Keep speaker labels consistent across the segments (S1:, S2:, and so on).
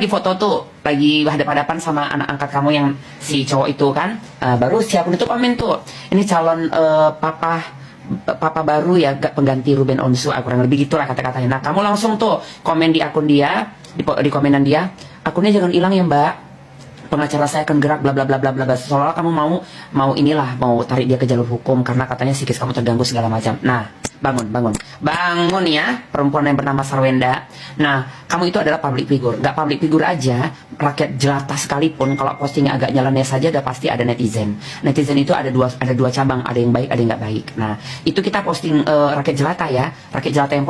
S1: lagi foto tuh, lagi hadap-hadapan sama anak angkat kamu yang si cowok itu kan. Baru si akun itu komen tuh, ini calon papa baru ya, pengganti Ruben Onsu, kurang lebih gitulah kata-katanya. Nah, kamu langsung tuh komen di akun dia, di komenan dia, akunnya jangan hilang ya mbak, pengacara saya akan gerak bla bla bla bla bla, soalnya kamu mau inilah, mau tarik dia ke jalur hukum karena katanya psikis kamu terganggu segala macam. Nah, bangun ya, perempuan yang bernama Sarwenda. Nah, kamu itu adalah public figure. Nggak public figure aja, rakyat jelata sekalipun kalau postingnya agak nyeleneh saja udah pasti ada netizen. Netizen itu ada dua cabang, ada yang baik, ada yang nggak baik. Nah, itu kita posting rakyat jelata ya, rakyat jelata yang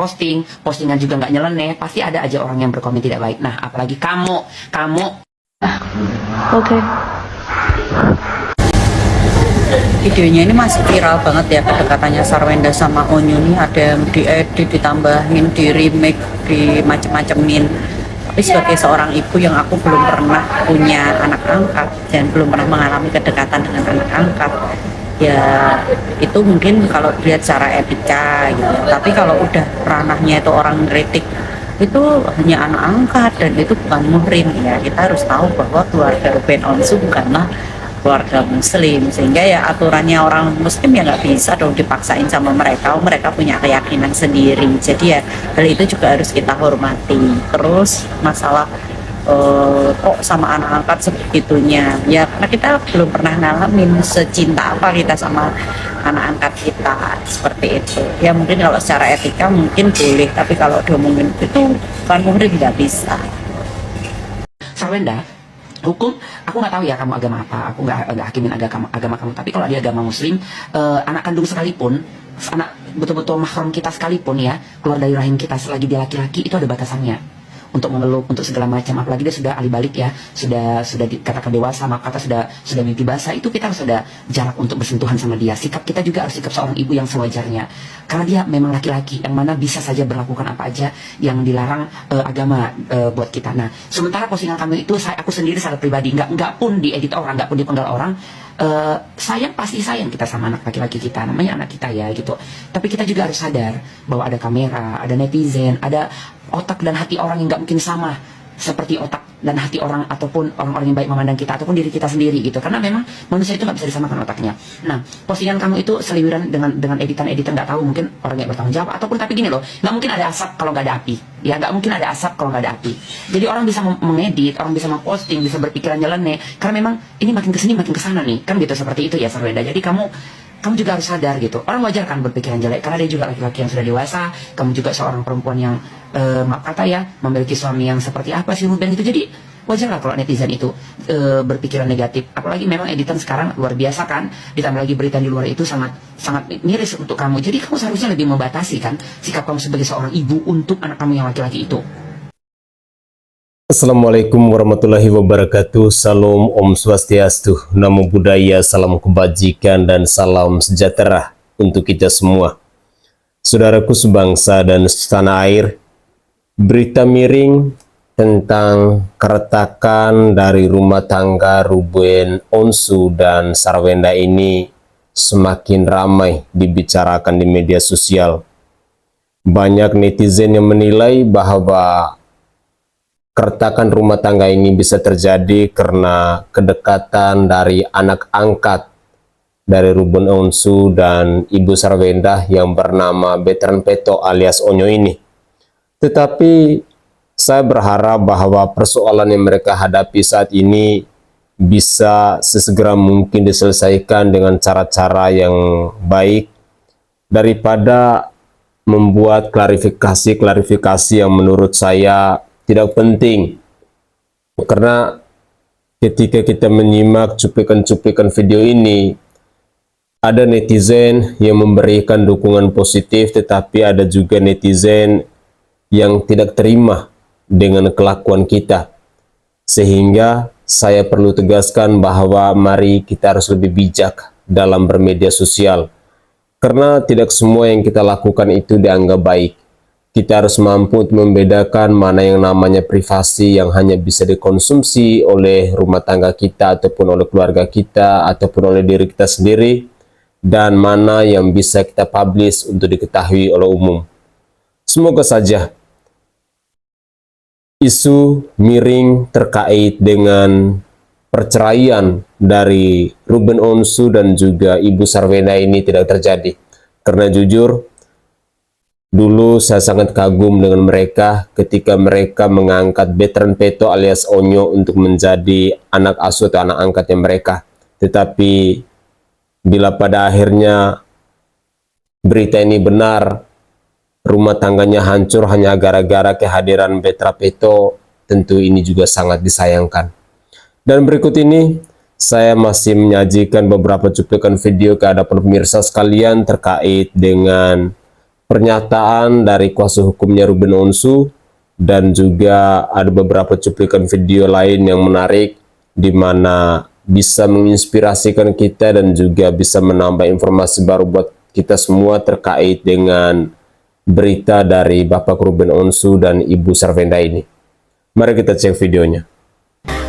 S1: postingan juga nggak nyeleneh, pasti ada aja orang yang berkomen tidak baik. Nah, apalagi kamu.
S2: Oke. Videonya ini masih viral banget ya, kedekatannya Sarwenda sama Onyu nih, ada yang diedit, ditambahin, di remake, di macem-macemin. Tapi sebagai seorang ibu yang aku belum pernah punya anak angkat dan belum pernah mengalami kedekatan dengan anak angkat, ya itu mungkin kalau lihat secara etika gitu. Tapi kalau udah ranahnya itu orang kritik, itu hanya anak angkat dan itu bukan muhrim ya. Kita harus tahu bahwa keluarga Ruben Onsu bukanlah keluarga muslim, sehingga ya aturannya orang muslim ya nggak bisa dong dipaksain sama mereka. Mereka punya keyakinan sendiri, jadi ya hal itu juga harus kita hormati. Terus masalah kok sama anak angkat sebegitunya ya, karena kita belum pernah ngalamin secinta apa kita sama anak angkat kita, seperti itu ya. Mungkin kalau secara etika mungkin boleh, tapi kalau diomongin itu bukan muhrim, nggak bisa.
S1: Sarwenda, hukum aku nggak tahu ya kamu agama apa, aku nggak hakimin agama kamu, tapi kalau dia agama muslim, anak kandung sekalipun, anak betul-betul mahram kita sekalipun ya, keluar dari rahim kita selagi dia laki-laki, itu ada batasannya untuk memeluk, untuk segala macam. Apalagi dia sudah ahli balik ya, sudah dikatakan dewasa, maka kata sudah mimpi basah, itu kita harus ada jarak untuk bersentuhan sama dia. Sikap kita juga harus sikap seorang ibu yang sewajarnya, karena dia memang laki-laki yang mana bisa saja berlakukan apa aja yang dilarang agama buat kita. Nah, sementara postingan kamu itu, aku sendiri secara pribadi nggak pun diedit orang, nggak pun dipenggal orang, pasti sayang kita sama anak laki-laki kita, namanya anak kita ya gitu. Tapi kita juga harus sadar bahwa ada kamera, ada netizen, ada otak dan hati orang yang nggak mungkin sama seperti otak dan hati orang ataupun orang-orang yang baik memandang kita ataupun diri kita sendiri gitu, karena memang manusia itu nggak bisa disamakan otaknya. Nah, postingan kamu itu seliwiran dengan editan nggak tahu, mungkin orang yang bertanggung jawab ataupun, tapi gini loh, nggak mungkin ada asap kalau nggak ada api ya, nggak mungkin ada asap kalau nggak ada api. Jadi orang bisa mengedit, orang bisa memposting, bisa berpikiran nyeleneh karena memang ini makin kesini makin kesana nih kan gitu, seperti itu ya Sarwenda. Jadi kamu juga harus sadar gitu, orang wajar kan berpikiran jelek karena dia juga laki-laki yang sudah dewasa. Kamu juga seorang perempuan yang maaf kata ya, memiliki suami yang seperti apa sih Ruben gitu. Jadi wajar lah kalau netizen itu berpikiran negatif. Apalagi memang editan sekarang luar biasa kan, ditambah lagi berita di luar itu sangat miris untuk kamu. Jadi kamu seharusnya lebih membatasi kan sikap kamu sebagai seorang ibu untuk anak kamu yang laki-laki itu.
S3: Assalamualaikum warahmatullahi wabarakatuh. Salam Om Swastiastu, Namo Buddhaya, salam kebajikan dan salam sejahtera untuk kita semua. Saudaraku sebangsa dan setanah air, berita miring tentang keretakan dari rumah tangga Ruben Onsu dan Sarwenda ini semakin ramai dibicarakan di media sosial. Banyak netizen yang menilai bahwa keretakan rumah tangga ini bisa terjadi karena kedekatan dari anak angkat dari Ruben Onsu dan Ibu Sarwenda yang bernama Betran Peto alias Onyo ini. Tetapi saya berharap bahwa persoalan yang mereka hadapi saat ini bisa sesegera mungkin diselesaikan dengan cara-cara yang baik daripada membuat klarifikasi yang menurut saya tidak penting. Karena ketika kita menyimak cuplikan-cuplikan video ini, ada netizen yang memberikan dukungan positif, tetapi ada juga netizen yang tidak terima dengan kelakuan kita. Sehingga saya perlu tegaskan bahwa mari kita harus lebih bijak dalam bermedia sosial. Karena tidak semua yang kita lakukan itu dianggap baik. Kita harus mampu untuk membedakan mana yang namanya privasi yang hanya bisa dikonsumsi oleh rumah tangga kita ataupun oleh keluarga kita ataupun oleh diri kita sendiri, dan mana yang bisa kita publish untuk diketahui oleh umum. Semoga saja isu miring terkait dengan perceraian dari Ruben Onsu dan juga Ibu Sarwenda ini tidak terjadi. Karena jujur, dulu saya sangat kagum dengan mereka ketika mereka mengangkat Betran Peto alias Onyo untuk menjadi anak asuh atau anak angkatnya mereka. Tetapi bila pada akhirnya berita ini benar, rumah tangganya hancur hanya gara-gara kehadiran Betra Peto, tentu ini juga sangat disayangkan. Dan berikut ini saya masih menyajikan beberapa cuplikan video ke hadapan pemirsa sekalian terkait dengan pernyataan dari kuasa hukumnya Ruben Onsu, dan juga ada beberapa cuplikan video lain yang menarik di mana bisa menginspirasikan kita dan juga bisa menambah informasi baru buat kita semua terkait dengan berita dari Bapak Ruben Onsu dan Ibu Sarwenda ini. Mari kita cek videonya.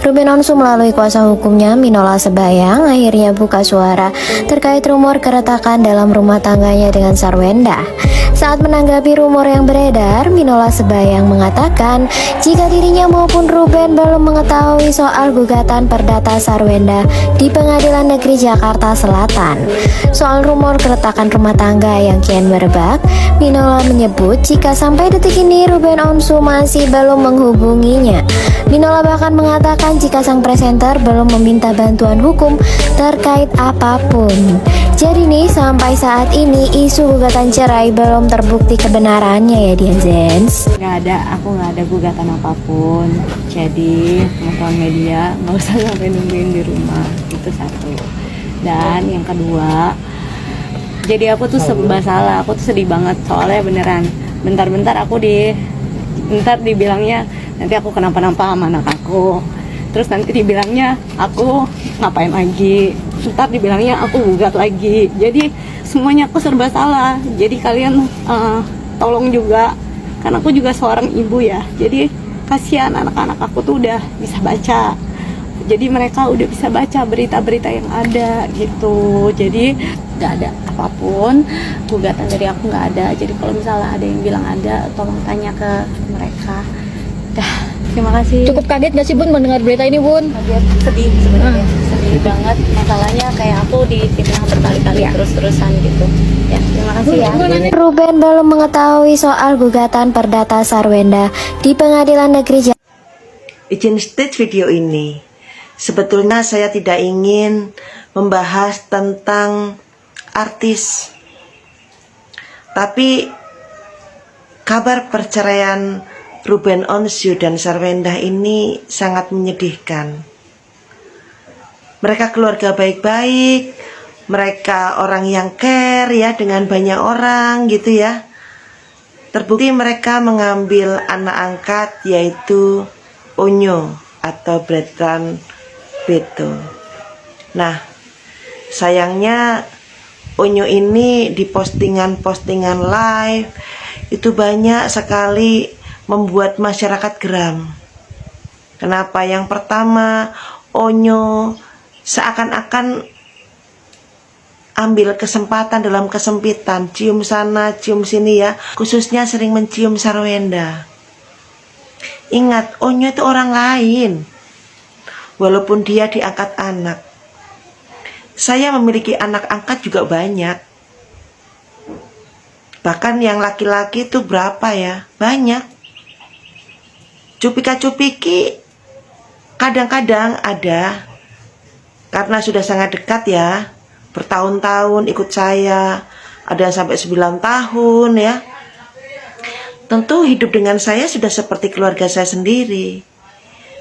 S4: Ruben Onsu melalui kuasa hukumnya Minola Sebayang akhirnya buka suara terkait rumor keretakan dalam rumah tangganya dengan Sarwenda. Saat menanggapi rumor yang beredar, Minola Sebayang mengatakan jika dirinya maupun Ruben belum mengetahui soal gugatan perdata Sarwenda di Pengadilan Negeri Jakarta Selatan. Soal rumor keretakan rumah tangga yang kian merebak, Minola menyebut jika sampai detik ini Ruben Onsu masih belum menghubunginya. Minola bahkan mengatakan jika sang presenter belum meminta bantuan hukum terkait apapun. Jadi nih, sampai saat ini isu gugatan cerai belum terbukti kebenarannya ya Dian Zens.
S2: Aku nggak ada gugatan apapun. Jadi teman-teman media nggak usah sampai nungguin di rumah, itu satu. Dan yang kedua, jadi aku tuh serba salah, aku tuh sedih banget soalnya beneran. Bentar-bentar ntar dibilangnya nanti aku kenapa-napa sama anak aku. Terus nanti dibilangnya aku ngapain lagi, ntar dibilangnya aku gugat lagi. Jadi semuanya aku serba salah. Jadi kalian tolong juga, karena aku juga seorang ibu ya. Jadi kasihan anak-anak aku tuh udah bisa baca. Jadi mereka udah bisa baca berita-berita yang ada gitu. Jadi nggak ada apapun, gugatan dari aku nggak ada. Jadi kalau misalnya ada yang bilang ada, tolong tanya ke mereka. Terima kasih.
S4: Cukup kaget gak sih Bun mendengar berita ini Bun?
S2: Kaget, sedih sebenarnya, sedih banget. Masalahnya kayak aku difitnah berkali-kali terus-terusan gitu. Ya, terima kasih ya.
S4: Ruben belum mengetahui soal gugatan perdata Sarwenda di Pengadilan Negeri Jakarta.
S5: Izin stage video ini. Sebetulnya saya tidak ingin membahas tentang artis. Tapi kabar perceraian Ruben Onsu dan Sarwenda ini sangat menyedihkan. Mereka keluarga baik-baik, mereka orang yang care ya dengan banyak orang gitu ya. Terbukti mereka mengambil anak angkat yaitu Onyo atau Betran Peto. Nah, sayangnya Onyo ini di postingan-postingan live itu banyak sekali membuat masyarakat geram. Kenapa? Yang pertama, Onyo seakan-akan ambil kesempatan dalam kesempitan, cium sana, cium sini ya, khususnya sering mencium Sarwenda. Ingat, Onyo itu orang lain, walaupun dia diangkat anak. Saya memiliki anak angkat juga banyak. Bahkan yang laki-laki itu berapa ya? Banyak. Cupika-cupiki kadang-kadang ada, karena sudah sangat dekat ya, bertahun-tahun ikut saya, ada yang sampai 9 tahun ya. Tentu hidup dengan saya sudah seperti keluarga saya sendiri.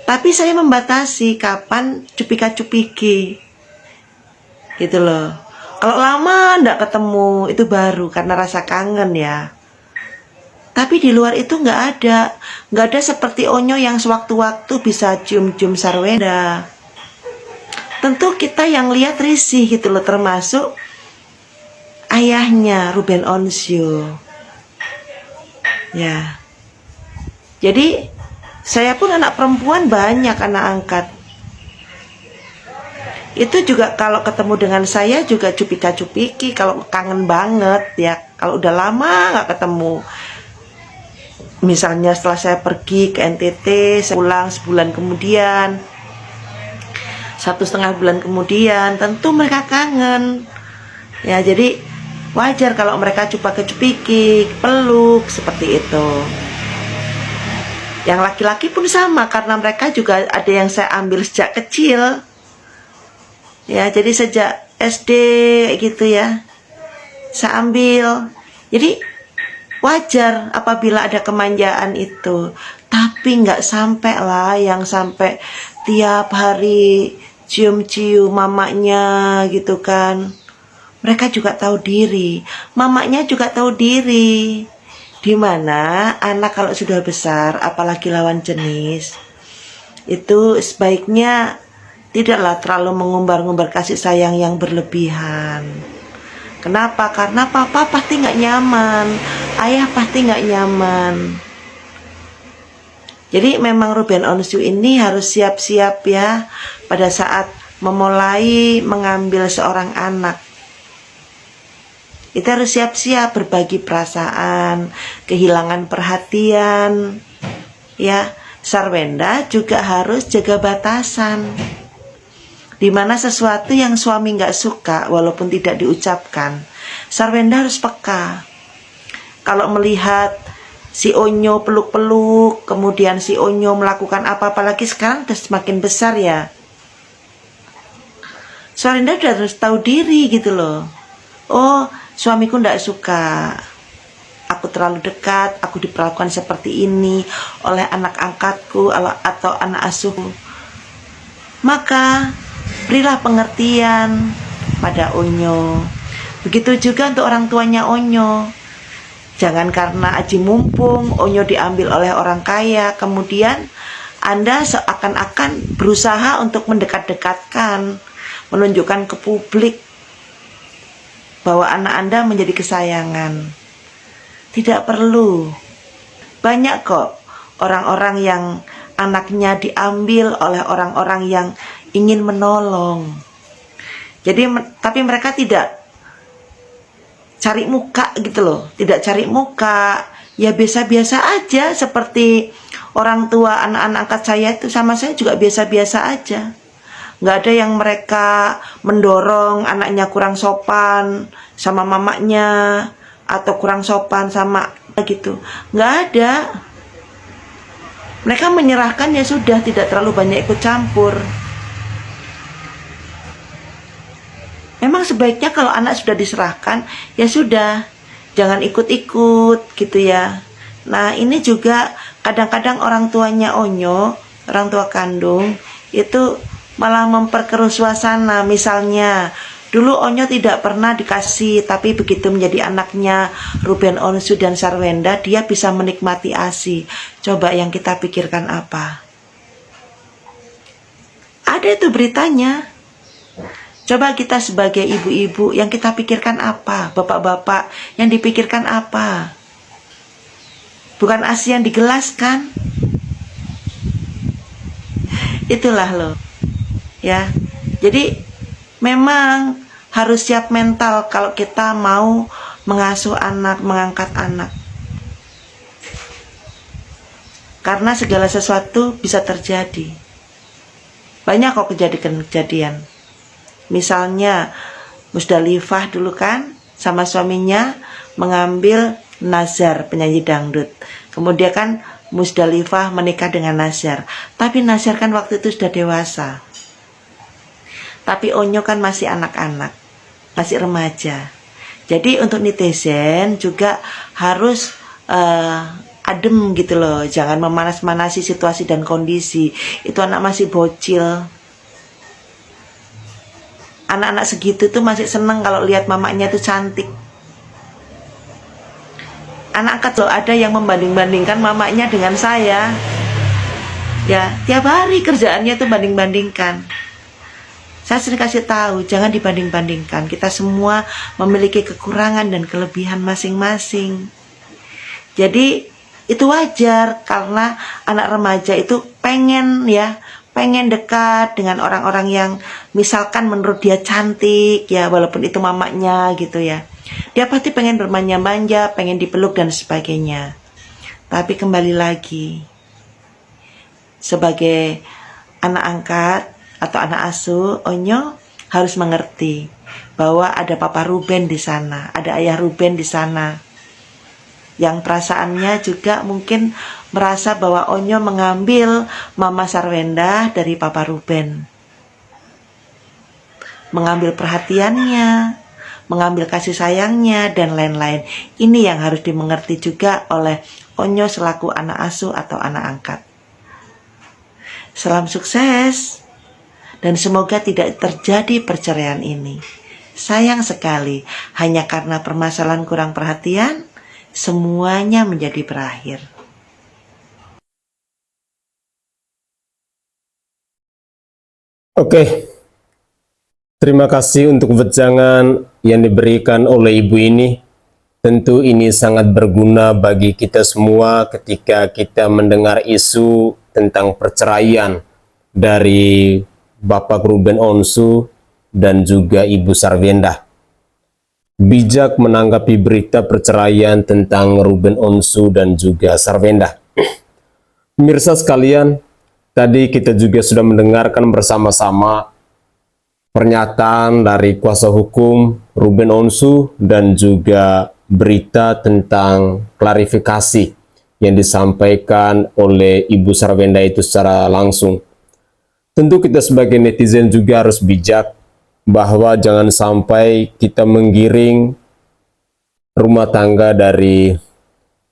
S5: Tapi saya membatasi kapan cupika-cupiki gitu loh. Kalau lama ndak ketemu itu baru karena rasa kangen ya. Tapi di luar itu nggak ada seperti Onyo yang sewaktu-waktu bisa cium-cium Sarwenda. Tentu kita yang lihat risih gitu loh, termasuk ayahnya Ruben Onsu. Ya, jadi saya pun anak perempuan banyak anak angkat. Itu juga kalau ketemu dengan saya juga cupika-cupiki kalau kangen banget ya. Kalau udah lama nggak ketemu. misalnya setelah saya pergi ke NTT, saya pulang sebulan kemudian, 1,5 bulan kemudian, tentu mereka kangen. Ya, jadi wajar kalau mereka coba kecupiki, peluk, seperti itu. Yang laki-laki pun sama, karena mereka juga ada yang saya ambil sejak kecil. Ya, jadi sejak SD gitu ya, saya ambil. Jadi wajar apabila ada kemanjaan itu, tapi nggak sampai lah yang sampai tiap hari cium-cium mamanya gitu kan. Mereka juga tahu diri, mamanya juga tahu diri. Dimana anak kalau sudah besar, apalagi lawan jenis, itu sebaiknya tidaklah terlalu mengumbar-ngumbar kasih sayang yang berlebihan. Kenapa? Karena papa pasti nggak nyaman, ayah pasti nggak nyaman. Jadi memang Ruben Onsu ini harus siap-siap ya pada saat memulai mengambil seorang anak. Kita harus siap-siap berbagi perasaan, kehilangan perhatian. Ya, Sarwenda juga harus jaga batasan. Dimana sesuatu yang suami nggak suka, walaupun tidak diucapkan, Sarwenda harus peka. Kalau melihat si Onyo peluk-peluk, kemudian si Onyo melakukan apa, apalagi sekarang udah semakin besar ya, Sarwenda udah harus tahu diri gitu loh. Oh, suamiku nggak suka aku terlalu dekat, aku diperlakukan seperti ini oleh anak angkatku atau anak asuhku. Maka berilah pengertian pada Onyo. Begitu juga untuk orang tuanya Onyo. Jangan karena aji mumpung Onyo diambil oleh orang kaya, kemudian Anda seakan-akan berusaha untuk mendekat-dekatkan, menunjukkan ke publik bahwa anak Anda menjadi kesayangan. Tidak perlu. Banyak kok orang-orang yang anaknya diambil oleh orang-orang yang ingin menolong. Jadi tapi mereka tidak cari muka gitu loh, tidak cari muka, ya biasa-biasa aja, seperti orang tua anak-anak angkat saya itu sama saya juga biasa-biasa aja. Nggak ada yang mereka mendorong anaknya kurang sopan sama mamanya atau kurang sopan sama gitu, nggak ada. Mereka menyerahkan ya sudah, tidak terlalu banyak ikut campur. Memang sebaiknya kalau anak sudah diserahkan, ya sudah, jangan ikut-ikut gitu ya. Nah ini juga kadang-kadang orang tuanya Onyo, orang tua kandung, itu malah memperkeruh suasana. Misalnya, dulu Onyo tidak pernah dikasih, tapi begitu menjadi anaknya Ruben Onsu dan Sarwenda, dia bisa menikmati ASI. Coba yang kita pikirkan apa? Ada itu beritanya. Coba kita sebagai ibu-ibu yang kita pikirkan apa? Bapak-bapak yang dipikirkan apa? Bukan ASI yang digelaskan. Itulah loh. Ya. Jadi memang harus siap mental kalau kita mau mengasuh anak, mengangkat anak. Karena segala sesuatu bisa terjadi. Banyak kok kejadian-kejadian. Misalnya Musdalifah dulu kan sama suaminya mengambil Nazar, penyanyi dangdut. Kemudian kan Musdalifah menikah dengan Nazar. Tapi Nazar kan waktu itu sudah dewasa. Tapi Onyo kan masih anak-anak, masih remaja. Jadi untuk netizen juga harus adem gitu loh. Jangan memanas-manasi situasi dan kondisi. Itu anak masih bocil. Anak-anak segitu tuh masih seneng kalau lihat mamanya tuh cantik. Anak angkat loh, ada yang membanding-bandingkan mamanya dengan saya. Ya, tiap hari kerjaannya tuh banding-bandingkan. Saya sering kasih tahu, jangan dibanding-bandingkan. Kita semua memiliki kekurangan dan kelebihan masing-masing. Jadi itu wajar karena anak remaja itu pengen dekat dengan orang-orang yang misalkan menurut dia cantik ya, walaupun itu mamanya gitu ya. Dia pasti pengen bermanja-manja, pengen dipeluk dan sebagainya. Tapi kembali lagi, sebagai anak angkat atau anak asuh, Onyo harus mengerti bahwa ada Papa Ruben di sana, ada Ayah Ruben di sana, yang perasaannya juga mungkin merasa bahwa Onyo mengambil Mama Sarwenda dari Papa Ruben, mengambil perhatiannya, mengambil kasih sayangnya, dan lain-lain. Ini yang harus dimengerti juga oleh Onyo selaku anak asuh atau anak angkat. Salam sukses, dan semoga tidak terjadi perceraian ini. Sayang sekali, hanya karena permasalahan kurang perhatian, semuanya menjadi berakhir.
S3: Oke, terima kasih untuk wejangan yang diberikan oleh ibu ini. Tentu ini sangat berguna bagi kita semua ketika kita mendengar isu tentang perceraian dari Bapak Ruben Onsu dan juga Ibu Sarwenda. Bijak menanggapi berita perceraian tentang Ruben Onsu dan juga Sarwenda. Pemirsa sekalian, tadi kita juga sudah mendengarkan bersama-sama pernyataan dari kuasa hukum Ruben Onsu dan juga berita tentang klarifikasi yang disampaikan oleh Ibu Sarwenda itu secara langsung. Tentu kita sebagai netizen juga harus bijak bahwa jangan sampai kita menggiring rumah tangga dari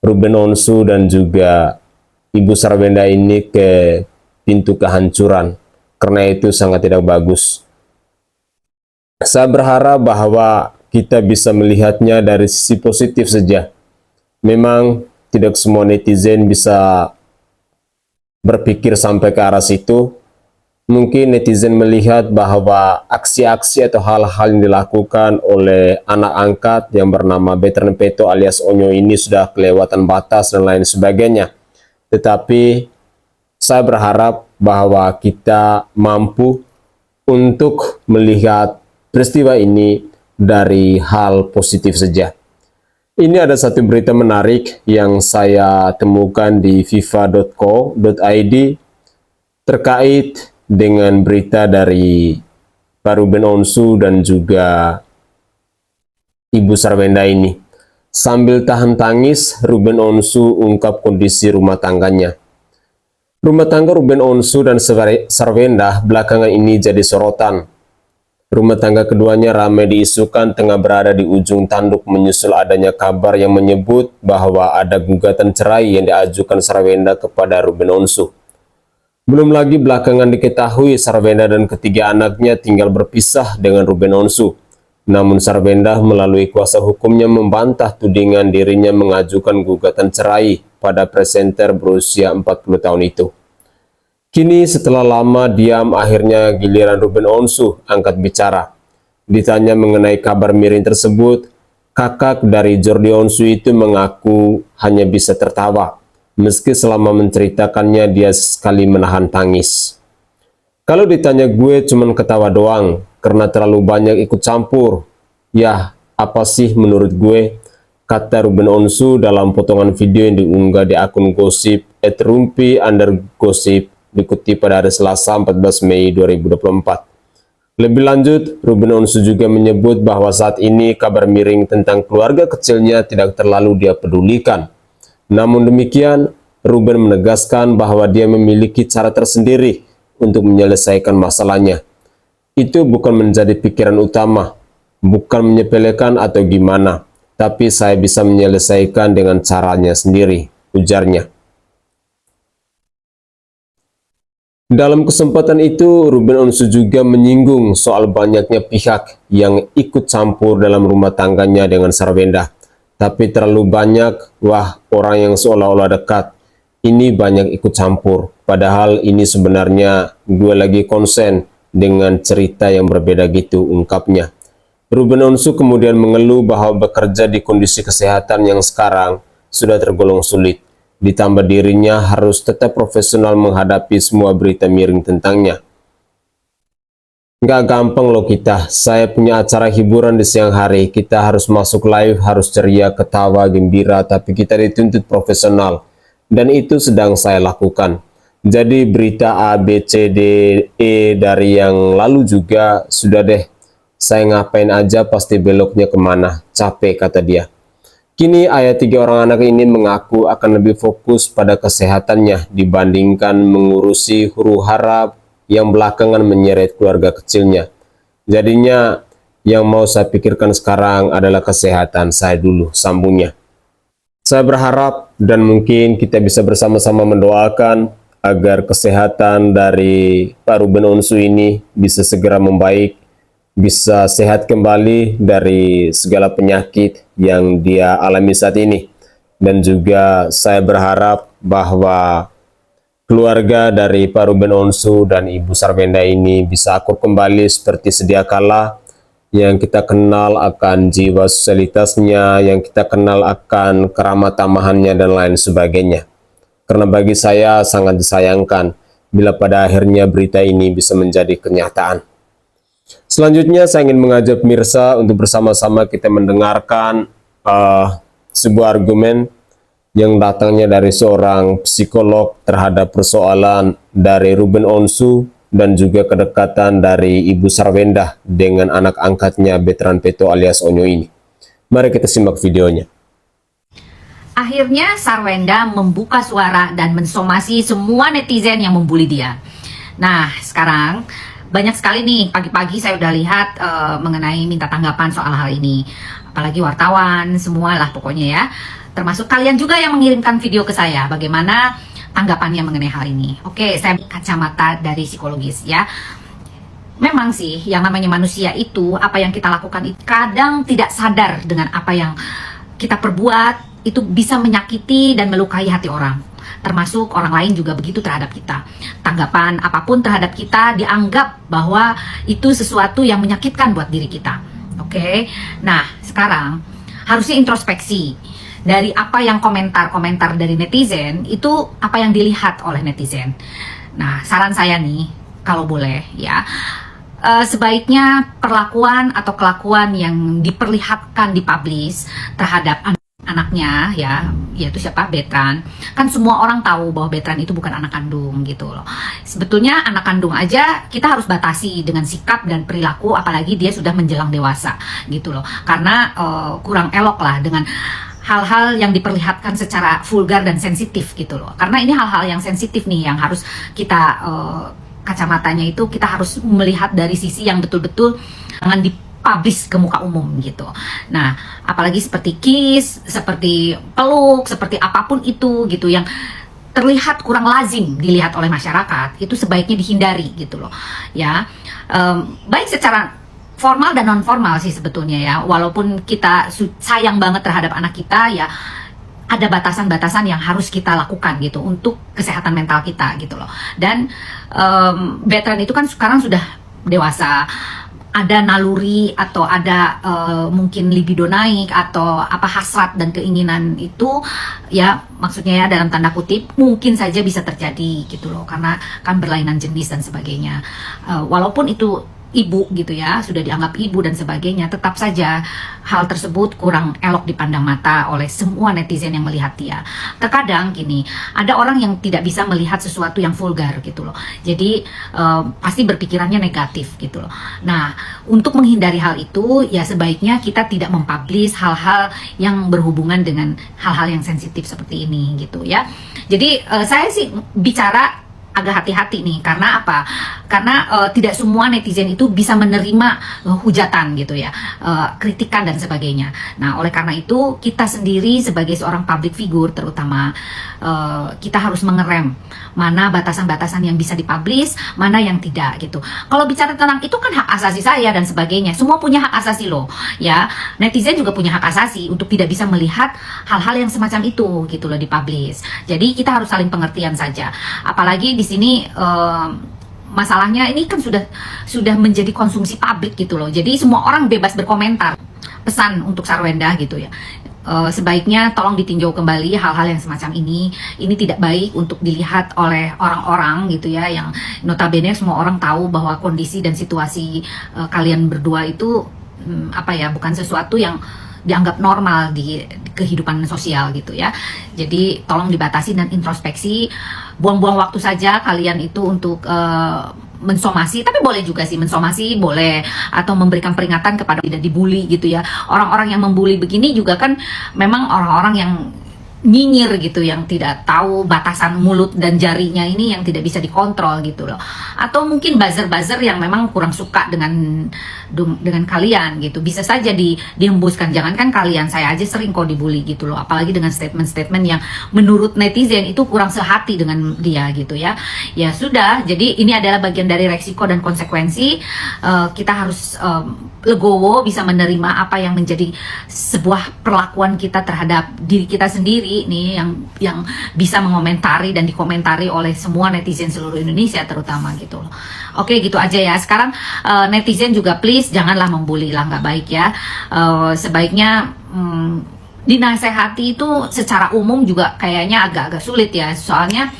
S3: Ruben Onsu dan juga Ibu Sarwenda ini ke pintu kehancuran, karena itu sangat tidak bagus. Saya berharap bahwa kita bisa melihatnya dari sisi positif saja. Memang tidak semua netizen bisa berpikir sampai ke arah situ. Mungkin netizen melihat bahwa aksi-aksi atau hal-hal yang dilakukan oleh anak angkat yang bernama Veteran Peto alias Onyo ini sudah kelewatan batas dan lain sebagainya. Tetapi saya berharap bahwa kita mampu untuk melihat peristiwa ini dari hal positif saja. Ini ada satu berita menarik yang saya temukan di fifa.co.id terkait dengan berita dari Pak Ruben Onsu dan juga Ibu Sarwenda ini. Sambil tahan tangis, Ruben Onsu ungkap kondisi rumah tangganya. Rumah tangga Ruben Onsu dan Sarwenda belakangan ini jadi sorotan. Rumah tangga keduanya ramai diisukan tengah berada di ujung tanduk menyusul adanya kabar yang menyebut bahwa ada gugatan cerai yang diajukan Sarwenda kepada Ruben Onsu. Belum lagi belakangan diketahui Sarwenda dan ketiga anaknya tinggal berpisah dengan Ruben Onsu. Namun Sarwenda melalui kuasa hukumnya membantah tudingan dirinya mengajukan gugatan cerai pada presenter berusia 40 tahun itu. Kini setelah lama diam, akhirnya giliran Ruben Onsu angkat bicara. Ditanya mengenai kabar miring tersebut, kakak dari Jordi Onsu itu mengaku hanya bisa tertawa. Meski selama menceritakannya dia sekali menahan tangis. Kalau ditanya gue cuman ketawa doang karena terlalu banyak ikut campur. Ya, apa sih menurut gue? Kata Ruben Onsu dalam potongan video yang diunggah di akun gosip @rumpi_gosip dikutip pada hari Selasa 14 Mei 2024. Lebih lanjut, Ruben Onsu juga menyebut bahwa saat ini kabar miring tentang keluarga kecilnya tidak terlalu dia pedulikan. Namun demikian, Ruben menegaskan bahwa dia memiliki cara tersendiri untuk menyelesaikan masalahnya. Itu bukan menjadi pikiran utama, bukan menyepelekan atau gimana, tapi saya bisa menyelesaikan dengan caranya sendiri, ujarnya. Dalam kesempatan itu, Ruben Onsu juga menyinggung soal banyaknya pihak yang ikut campur dalam rumah tangganya dengan Sarwenda. Tapi terlalu banyak, orang yang seolah-olah dekat, ini banyak ikut campur. Padahal ini sebenarnya gue lagi konsen dengan cerita yang berbeda gitu, ungkapnya. Ruben Onsu kemudian mengeluh bahwa bekerja di kondisi kesehatan yang sekarang sudah tergolong sulit. Ditambah dirinya harus tetap profesional menghadapi semua berita miring tentangnya. Nggak gampang loh kita, saya punya acara hiburan di siang hari, kita harus masuk live, harus ceria, ketawa, gembira, tapi kita dituntut profesional. dan itu sedang saya lakukan. Jadi berita A, B, C, D, E dari yang lalu juga sudah deh. Saya ngapain aja pasti beloknya kemana, capek kata dia. Kini ayah 3 orang anak ini mengaku akan lebih fokus pada kesehatannya dibandingkan mengurusi huru-hara yang belakangan menyeret keluarga kecilnya. Jadinya yang mau saya pikirkan sekarang adalah kesehatan saya dulu, sambungnya. Saya berharap dan mungkin kita bisa bersama-sama mendoakan agar kesehatan dari Pak Ruben Onsu ini bisa segera membaik, bisa sehat kembali dari segala penyakit yang dia alami saat ini. Dan juga saya berharap bahwa keluarga dari Pak Ruben Onsu dan Ibu Sarwenda ini bisa akur kembali seperti sedia kala, yang kita kenal akan jiwa sosialitasnya, yang kita kenal akan keramah tamahannya dan lain sebagainya. Karena bagi saya sangat disayangkan bila pada akhirnya berita ini bisa menjadi kenyataan. Selanjutnya saya ingin mengajak pemirsa untuk bersama-sama kita mendengarkan sebuah argumen yang datangnya dari seorang psikolog terhadap persoalan dari Ruben Onsu dan juga kedekatan dari Ibu Sarwenda dengan anak angkatnya Betran Peto alias Onyo ini. Mari kita simak videonya.
S6: Akhirnya Sarwenda membuka suara dan mensomasi semua netizen yang membuli dia. Nah, sekarang banyak sekali nih, pagi-pagi saya udah lihat mengenai minta tanggapan soal hal ini. Apalagi wartawan, semualah pokoknya ya. Termasuk kalian juga yang mengirimkan video ke saya, bagaimana tanggapannya mengenai hal ini. Oke, saya kacamata dari psikologis ya. Memang sih, yang namanya manusia itu, apa yang kita lakukan itu kadang tidak sadar dengan apa yang kita perbuat, itu bisa menyakiti dan melukai hati orang. Termasuk orang lain juga begitu terhadap kita. Tanggapan apapun terhadap kita dianggap bahwa itu sesuatu yang menyakitkan buat diri kita. Oke, nah sekarang harusnya introspeksi. Dari apa yang komentar-komentar dari netizen, itu apa yang dilihat oleh netizen. Nah, saran saya nih, kalau boleh ya, sebaiknya perlakuan atau kelakuan yang diperlihatkan, dipublish terhadap anaknya ya, yaitu siapa, Betran. Kan semua orang tahu bahwa Betran itu bukan anak kandung gitu loh. Sebetulnya anak kandung aja kita harus batasi dengan sikap dan perilaku, apalagi dia sudah menjelang dewasa gitu loh. Karena kurang elok lah dengan hal-hal yang diperlihatkan secara vulgar dan sensitif gitu loh. Karena ini hal-hal yang sensitif nih yang harus kita kacamatanya itu kita harus melihat dari sisi yang betul-betul jangan dipublish ke muka umum gitu. Nah, apalagi seperti kiss, seperti peluk, seperti apapun itu gitu yang terlihat kurang lazim dilihat oleh masyarakat, itu sebaiknya dihindari gitu loh. Ya, baik secara formal dan non formal sih sebetulnya ya, walaupun kita sayang banget terhadap anak kita ya, ada batasan-batasan yang harus kita lakukan gitu untuk kesehatan mental kita gitu loh. Dan Betran itu kan sekarang sudah dewasa, ada naluri atau ada mungkin libido naik atau apa hasrat dan keinginan itu ya, maksudnya ya dalam tanda kutip mungkin saja bisa terjadi gitu loh, karena kan berlainan jenis dan sebagainya. Walaupun itu ibu gitu ya, sudah dianggap ibu dan sebagainya, tetap saja hal tersebut kurang elok dipandang mata oleh semua netizen yang melihat dia. Terkadang gini, ada orang yang tidak bisa melihat sesuatu yang vulgar gitu loh, jadi pasti berpikirannya negatif gitu loh. Nah, untuk menghindari hal itu ya sebaiknya kita tidak mempublish hal-hal yang berhubungan dengan hal-hal yang sensitif seperti ini gitu ya. Jadi saya sih bicara agak hati-hati nih, karena apa? Karena tidak semua netizen itu bisa menerima hujatan gitu ya, kritikan dan sebagainya. Nah, oleh karena itu kita sendiri sebagai seorang public figure terutama kita harus mengerem mana batasan-batasan yang bisa dipublish, mana yang tidak gitu. Kalau bicara tentang itu kan hak asasi saya dan sebagainya, semua punya hak asasi loh ya. Netizen juga punya hak asasi untuk tidak bisa melihat hal-hal yang semacam itu gitu loh dipublish. Jadi kita harus saling pengertian saja. Apalagi di sini masalahnya ini kan sudah menjadi konsumsi publik gitu loh. Jadi semua orang bebas berkomentar. Pesan untuk Sarwenda gitu ya. Sebaiknya tolong ditinjau kembali hal-hal yang semacam ini. Ini tidak baik untuk dilihat oleh orang-orang gitu ya, yang notabene semua orang tahu bahwa kondisi dan situasi kalian berdua itu apa ya, bukan sesuatu yang dianggap normal di kehidupan sosial gitu ya. Jadi tolong dibatasi dan introspeksi, buang-buang waktu saja kalian itu untuk mensomasi, tapi boleh juga sih mensomasi, boleh, atau memberikan peringatan kepada tidak dibully gitu ya. Orang-orang yang membuli begini juga kan memang orang-orang yang nyinyir gitu, yang tidak tahu batasan mulut dan jarinya ini, yang tidak bisa dikontrol gitu loh. Atau mungkin buzzer-buzzer yang memang kurang suka dengan kalian gitu, bisa saja dihembuskan. Jangankan kalian, saya aja sering kok dibully gitu loh, apalagi dengan statement-statement yang menurut netizen itu kurang sehati dengan dia gitu ya. Ya sudah, jadi ini adalah bagian dari resiko dan konsekuensi. Kita harus legowo, bisa menerima apa yang menjadi sebuah perlakuan kita terhadap diri kita sendiri nih, yang bisa mengomentari dan dikomentari oleh semua netizen seluruh Indonesia terutama gitu loh. Oke, gitu aja ya. Sekarang netizen juga please janganlah membuli lah, nggak baik ya. Sebaiknya dinasehati itu secara umum juga kayaknya agak-agak sulit ya, soalnya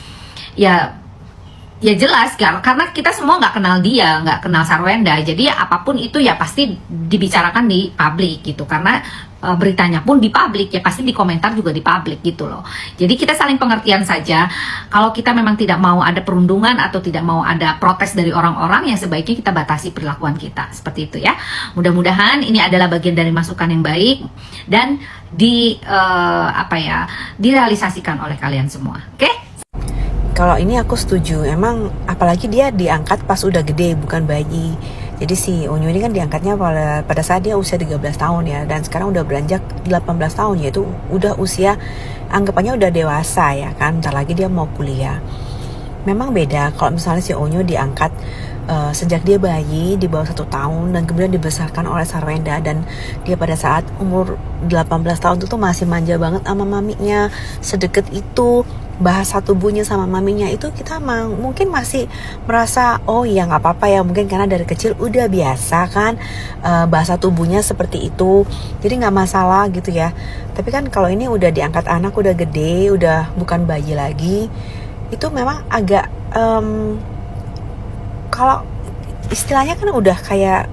S6: ya jelas karena kita semua nggak kenal dia, nggak kenal Sarwenda, jadi apapun itu ya pasti dibicarakan di publik gitu, karena beritanya pun di publik, ya pasti di komentar juga di publik gitu loh. Jadi kita saling pengertian saja. Kalau kita memang tidak mau ada perundungan atau tidak mau ada protes dari orang-orang, yang sebaiknya kita batasi perilakuan kita seperti itu ya. Mudah-mudahan ini adalah bagian dari masukan yang baik dan direalisasikan oleh kalian semua. Oke?
S7: Kalau ini aku setuju, emang apalagi dia diangkat pas udah gede, bukan bayi. Jadi si Onyo ini kan diangkatnya pada saat dia usia 13 tahun ya, dan sekarang udah beranjak 18 tahun, yaitu udah usia anggapannya udah dewasa ya kan, bentar lagi dia mau kuliah. Memang beda kalau misalnya si Onyo diangkat sejak dia bayi di bawah 1 tahun dan kemudian dibesarkan oleh Sarwenda, dan dia pada saat umur 18 tahun itu tuh masih manja banget sama maminya, sedekat itu bahasa tubuhnya sama maminya, itu kita mungkin masih merasa oh ya nggak apa-apa ya, mungkin karena dari kecil udah biasa kan bahasa tubuhnya seperti itu, jadi nggak masalah gitu ya. Tapi kan kalau ini udah diangkat anak, udah gede, udah bukan bayi lagi, itu memang agak kalau istilahnya kan udah kayak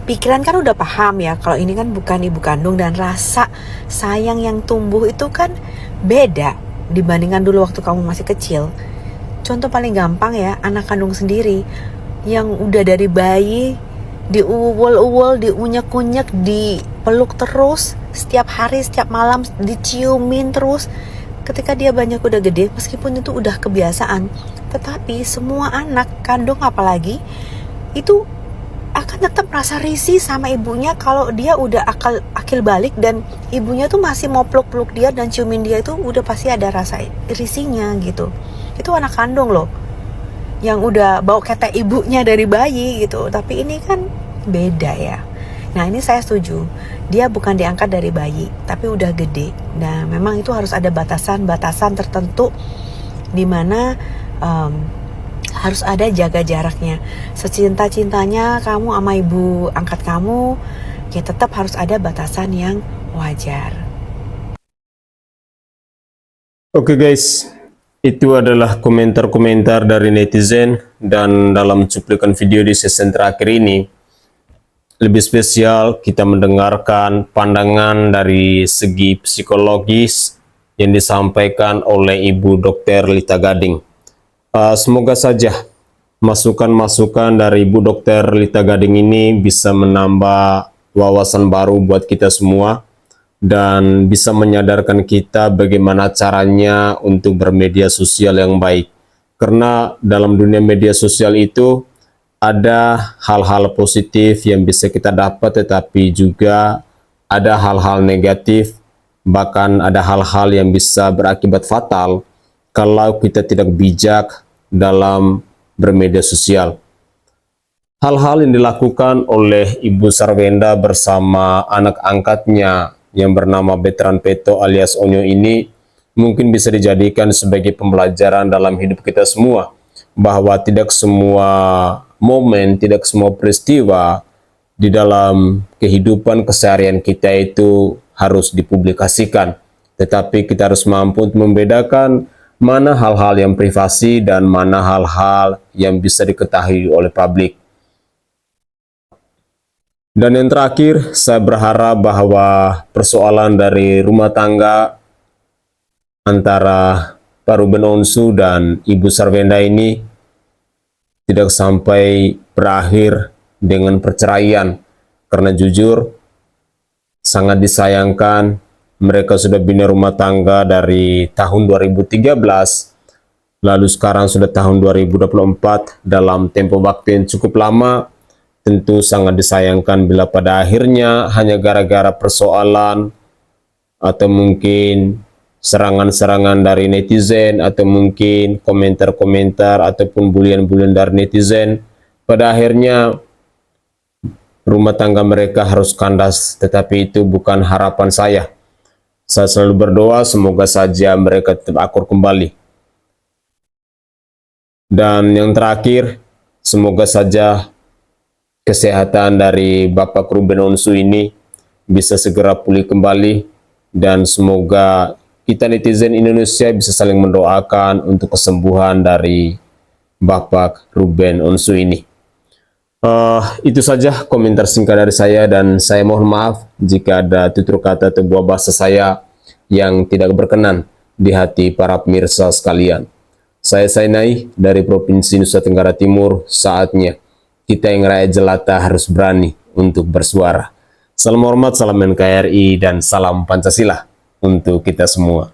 S7: pikiran kan udah paham ya, kalau ini kan bukan ibu kandung, dan rasa sayang yang tumbuh itu kan beda dibandingkan dulu waktu kamu masih kecil. Contoh paling gampang ya, anak kandung sendiri yang udah dari bayi diuwel-uwel, diunyek-unyek, dipeluk terus setiap hari, setiap malam diciumin terus. Ketika dia banyak udah gede, meskipun itu udah kebiasaan, tetapi semua anak kandung apalagi itu akan tetap merasa risih sama ibunya kalau dia udah akil balik, dan ibunya tuh masih mau peluk-peluk dia dan ciumin dia, itu udah pasti ada rasa risihnya gitu. Itu anak kandung loh, yang udah bau ketek ibunya dari bayi gitu. Tapi ini kan beda ya. Nah ini saya setuju, dia bukan diangkat dari bayi tapi udah gede. Nah memang itu harus ada batasan-batasan tertentu, dimana harus ada jaga jaraknya. Secinta-cintanya kamu sama ibu angkat kamu, ya tetap harus ada batasan yang wajar.
S3: Oke guys, itu adalah komentar-komentar dari netizen, dan dalam cuplikan video di season terakhir ini lebih spesial kita mendengarkan pandangan dari segi psikologis yang disampaikan oleh Ibu Dr. Lita Gading. Semoga saja masukan-masukan dari Ibu Dr. Lita Gading ini bisa menambah wawasan baru buat kita semua, dan bisa menyadarkan kita bagaimana caranya untuk bermedia sosial yang baik. Karena dalam dunia media sosial itu ada hal-hal positif yang bisa kita dapat, tetapi juga ada hal-hal negatif, bahkan ada hal-hal yang bisa berakibat fatal kalau kita tidak bijak dalam bermedia sosial. Hal-hal yang dilakukan oleh Ibu Sarwenda bersama anak angkatnya yang bernama Betran Peto alias Onyo ini mungkin bisa dijadikan sebagai pembelajaran dalam hidup kita semua, bahwa tidak semua momen, tidak semua peristiwa di dalam kehidupan keseharian kita itu harus dipublikasikan, tetapi kita harus mampu untuk membedakan mana hal-hal yang privasi dan mana hal-hal yang bisa diketahui oleh publik. Dan yang terakhir, saya berharap bahwa persoalan dari rumah tangga antara Pak Ruben Onsu dan Ibu Sarwenda ini tidak sampai berakhir dengan perceraian, karena jujur sangat disayangkan mereka sudah bina rumah tangga dari tahun 2013, lalu sekarang sudah tahun 2024, dalam tempo waktu yang cukup lama. Tentu sangat disayangkan bila pada akhirnya hanya gara-gara persoalan atau mungkin serangan-serangan dari netizen atau mungkin komentar-komentar ataupun bulian-bulian dari netizen, pada akhirnya rumah tangga mereka harus kandas. Tetapi itu bukan harapan saya. Saya selalu berdoa semoga saja mereka tetap akur kembali. Dan yang terakhir, semoga saja kesehatan dari Bapak Ruben Onsu ini bisa segera pulih kembali, dan semoga kita netizen Indonesia bisa saling mendoakan untuk kesembuhan dari Bapak Ruben Onsu ini. Itu saja komentar singkat dari saya, dan saya mohon maaf jika ada tutur kata atau buah bahasa saya yang tidak berkenan di hati para pemirsa sekalian. Saya Sainai dari Provinsi Nusa Tenggara Timur. Saatnya kita yang rakyat jelata harus berani untuk bersuara. Salam hormat, salam NKRI, dan salam Pancasila untuk kita semua.